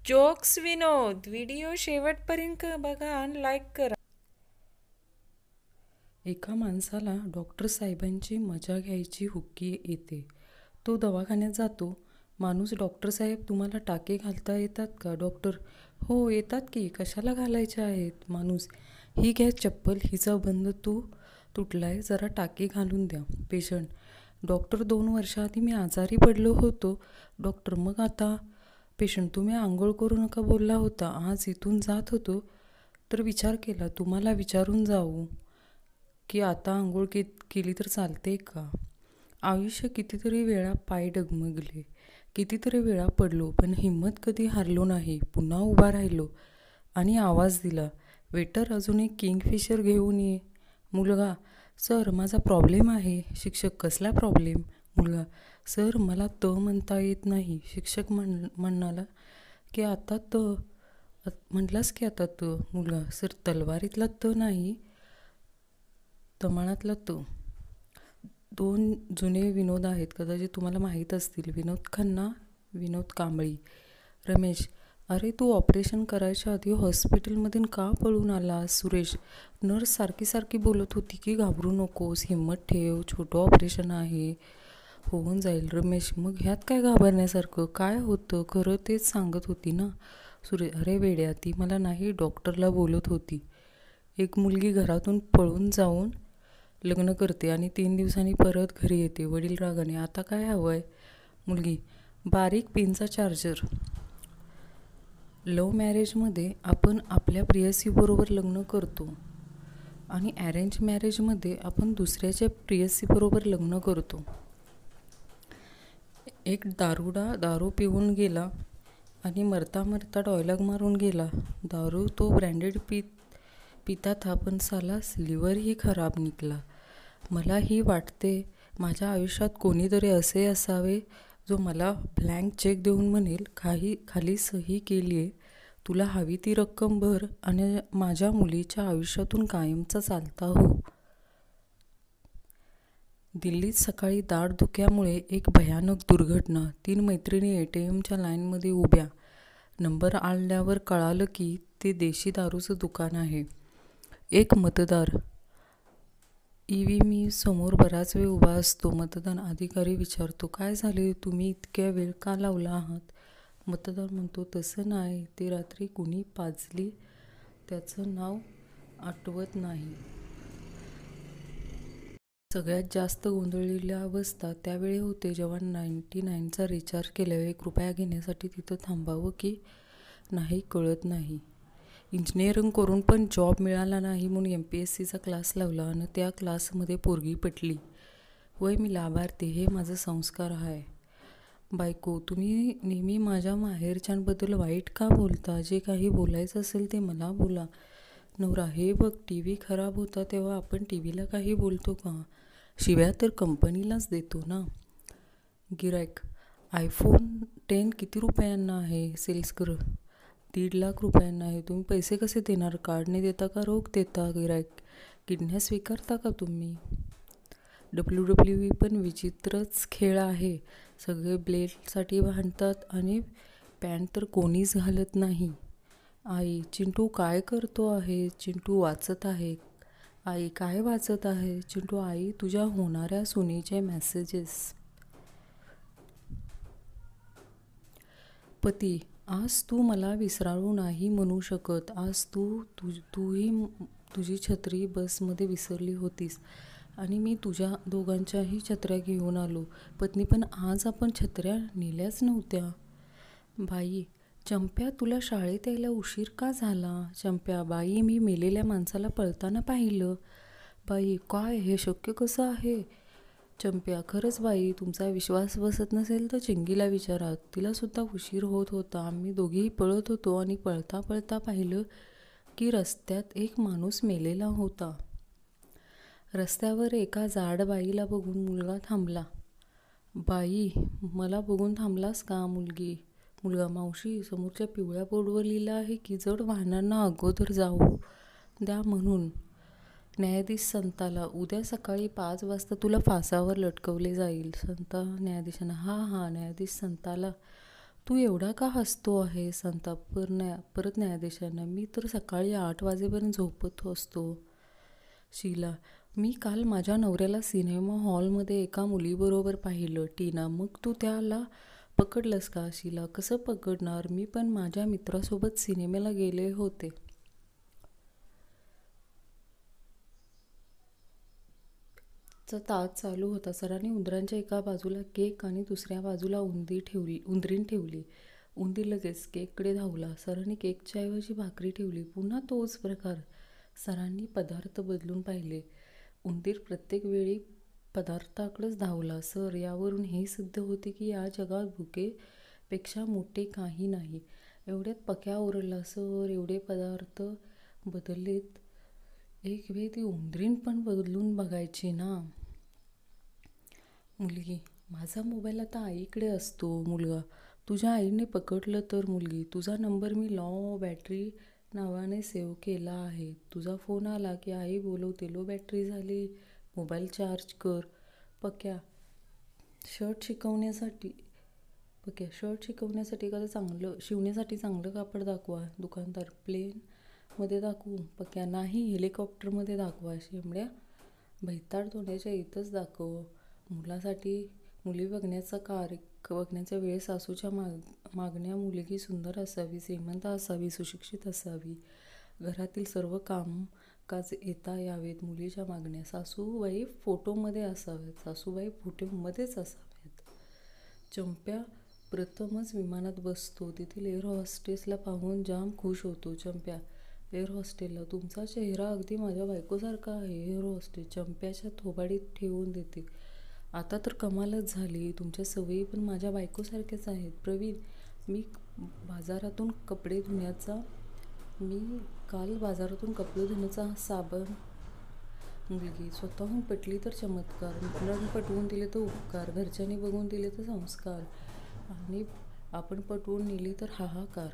Jokes विनोद video शेवटपर्यंत बघा आणि लाईक करा. एका माणसाला डॉक्टर साहेबांची मजा घ्यायची हुक्की येते. तो दवाखान्यात जातो. माणूस, डॉक्टर साहेब तुम्हाला टाके घालता येतात का? डॉक्टर, हो येतात की, कशाला घालायचे आहेत? माणूस, ही घ्या चप्पल, हिचा बंद तुटलाय, जरा टाके घालून द्या. पेशंट, डॉक्टर 2 वर्षाआधी मी आजारी पडलो होतो. डॉक्टर, मग आता? पेशंट, तुम्ही आंघोळ करू नका बोलला होता. आज इथून जात होतो तर विचार केला तुम्हाला विचारून जाऊ की आता आंघोळ केली तर चालते का? आयुष्य कितीतरी वेळा पाय डगमगले, कितीतरी वेळा पडलो, पण हिंमत कधी हारलो नाही. पुन्हा उभा राहिलो आणि आवाज दिला, वेटर अजून एक किंगफिशर घेऊन ये. मुलगा, सर माझा प्रॉब्लेम आहे. शिक्षक, कसला प्रॉब्लेम? मुलगा, सर मला म्हणता येत नाही. शिक्षक म्हणाला की आता म्हटलास की आता मुलगा, सर तलवारीतला नाही, तमाळातला 2 जुने विनोद आहेत, कदाचित तुम्हाला माहीत असतील. विनोद खन्ना, विनोद कांबळी. रमेश, अरे तू ऑपरेशन करायच्या आधी हॉस्पिटलमधून का पळून आलास? सुरेश, नर्स सारखी बोलत होती की घाबरू नकोस, हिंमत ठेव, छोटं ऑपरेशन आहे, होऊन जाईल. रमेश, मग ह्यात काय घाबरण्यासारखं? काय होतं? खरं तेच सांगत होती ना. सुरेश, अरे वेड्या, ती मला नाही, डॉक्टरला बोलत होती. एक मुलगी घरातून पळून जाऊन लग्न करते आणि 3 दिवसांनी परत घरी येते. वडील रागाने, आता काय हवंय? मुलगी, बारीक पिनचा चार्जर. लव्ह मॅरेजमध्ये आपण आपल्या प्रेयसीबरोबर लग्न करतो आणि अरेंज मॅरेजमध्ये आपण दुसऱ्याच्या प्रेयसीबरोबर लग्न करतो. एक दारुडा दारू पिऊन गेला आणि मरता डायलॉग मारून गेला. दारू तो ब्रँडेड पिता था, पण साला लिव्हरही खराब निघाला. मलाही वाटते माझ्या आयुष्यात कोणीतरी असे असावे जो मला ब्लँक चेक देऊन म्हणेल, खाली सही केली आहे, तुला हवी ती रक्कम भर आणि माझ्या मुलीच्या आयुष्यातून कायमचा चालता हो. दिल्लीत सकाळी दाढदुख्यामुळे एक भयानक दुर्घटना. 3 मैत्रिणी ATMच्या लाईनमध्ये उभ्या. नंबर आल्यावर कळालं की ते देशी दारूचं दुकान आहे. एक मतदार, EVM समोर बराच वेळ उभा असतो. मतदान अधिकारी विचारतो, काय झाले, तुम्ही इतक्या वेळ का लावला आहात? मतदार म्हणतो, तसं नाही, ते रात्री कुणी पाजली, त्याचं नाव आठवत नाही. सगळ्यात जास्त गोंधळलेली अवस्था त्यावेळी होते जेव्हा 99चा रिचार्ज केल्यावर ₹1 घेण्यासाठी तिथं थांबावं की नाही कळत नाही. इंजिनिअरिंग करून पण जॉब मिळाला नाही म्हणून MPSCचा क्लास लावला आणि त्या क्लासमध्ये पोरगी पटली. वय मी लाभार्थी, हे माझं संस्कार आहे. बायको, तुम्ही नेहमी माझ्या माहेरच्यांबद्दल वाईट का बोलता? जे काही बोलायचं असेल ते मला बोला. नवरा, हे बघ, TV खराब होता तेव्हा आपण TVला काही बोलतो का? शिव्या तर कंपनीलाच देतो ना. गिरायक, iPhone 10 किती रुपयांना आहे? सेल्सकर, ₹1.5 लाख आहे. तुम्ही पैसे कसे देणार? कार्डने देता का रोख देता? गिरायक, किडन्या स्वीकारता का तुम्ही? WWE पण विचित्रच खेळ आहे. सगळे ब्लेडसाठी भांडतात आणि पॅन्ट तर कोणीच घालत नाही. आई, चिंटू काय करतो आहे? चिंटू वाचत आहे. आई, काय वाचत आहे? चिंटू, आई, तुझ्या होणाऱ्या सुनेचे मेसेजेस. पती, आज तू मला विसराळू नाही म्हणू शकत. आज तूही तुझी छत्री बसमध्ये विसरली होतीस आणि मी तुझ्या दोघांच्याही छत्र्या घेऊन आलो. पत्नी, पण आज आपण छत्र्या नेल्याच नव्हत्या. बाई, चंप्या, तुला शाळेत यायला उशीर का झाला? चंप्या, बाई, मी मेलेल्या माणसाला पळताना पाहिलं. बाई, काय, हे शक्य कसं आहे? चंप्या, खरंच बाई, तुमचा विश्वास बसत नसेल तर चिंगीला विचारा, तिलासुद्धा उशीर होत होता. आम्ही दोघेही पळत होतो आणि पळता पाहिलं की रस्त्यात एक माणूस मेलेला होता. रस्त्यावर एका जाड बाईला बघून मुलगा थांबला. बाई, मला बघून थांबलास का? मुलगा, मावशी, समोरच्या पिवळ्या बोर्डवर लिहिलं आहे की जड वाहनांना अगोदर जाऊ द्या म्हणून. न्यायाधीश संताला, उद्या सकाळी 5 वाजता तुला फासावर लटकवले जाईल. संत न्यायाधीशांना, हा. न्यायाधीश संताला, तू एवढा का हसतो आहे संताप परत न्यायाधीशांना. मी तर सकाळी 8 वाजेपर्यंत झोपत असतो. शीला, मी काल माझ्या नवऱ्याला सिनेमा हॉलमध्ये एका मुलीबरोबर पाहिलं. टीना, मग तू त्याला पकडलंस का? शीला, कसं पकडणार, मी पण माझ्या मित्रासोबत सिनेमाला गेले होते. चा तास चालू होता. सरांनी उंदरांच्या एका बाजूला केक आणि दुसऱ्या बाजूला उंदरीण ठेवली. उंदीर लगेच केककडे धावला. सरांनी केकच्या ऐवजी भाकरी ठेवली. पुन्हा तोच प्रकार. सरांनी पदार्थ बदलून पाहिले. उंदीर प्रत्येक वेळी पदार्थाकडेच धावला. सर, यावरून हे सिद्ध होते की या जगात भुकेपेक्षा मोठे काही नाही. एवढ्यात पक्या ओरडला. सर, एवढे पदार्थ बदललेत, एक वेळ ती उंदरीण पण बदलून बघायची ना. मुलगी, माझा मोबाईल आता आईकडे असतो. मुलगा, तुझ्या आईने पकडलं तर. मुलगी, तुझा नंबर मी लो बॅटरी नावाने सेव्ह केला आहे. तुझा फोन आला की आई बोलवते. लो बॅटरी झाली, मोबाईल चार्ज कर. पक्या, शर्ट शिवण्यासाठी एखादं शिवण्यासाठी चांगलं कापड दाखवा. दुकानदार, प्लेन मध्ये दाखवू? पक्या, नाही, हेलिकॉप्टरमध्ये दाखवा. शेंबड्या, भैताड तोंडाच्या इथंच दाखव. मुली बघण्याच्या वेळेस सासूच्या मागण्या: मुलगी सुंदर असावी, श्रीमंत असावी, सुशिक्षित असावी, घरातील सर्व कामकाज येता यावेत. मुलीच्या मागण्या: सासूबाई फोटोमध्येच असाव्यात. चंप्या प्रथमच विमानात बसतो. तेथील एअर हॉस्टेसला पाहून जाम खुश होतो. चंप्या एअर हॉस्टेसला: तुमचा चेहरा अगदी माझ्या बायकोसारखा आहे. एअर हॉस्टेस चंप्याच्या थोबाडीत ठेवून देते. आता तर कमालच झाली. तुमच्या सवयी पण माझ्या बायकोसारख्याच आहेत. प्रवीण, मी काल बाजारातून कपडे धुण्याचा साबण. मुलगी, स्वतःहून पटली तर चमत्कार, मित्रांनी पटवून दिले तर उपकार, घरच्यांनी बघून दिले तर संस्कार, आणि आपण पटवून नेले तर हाहाकार.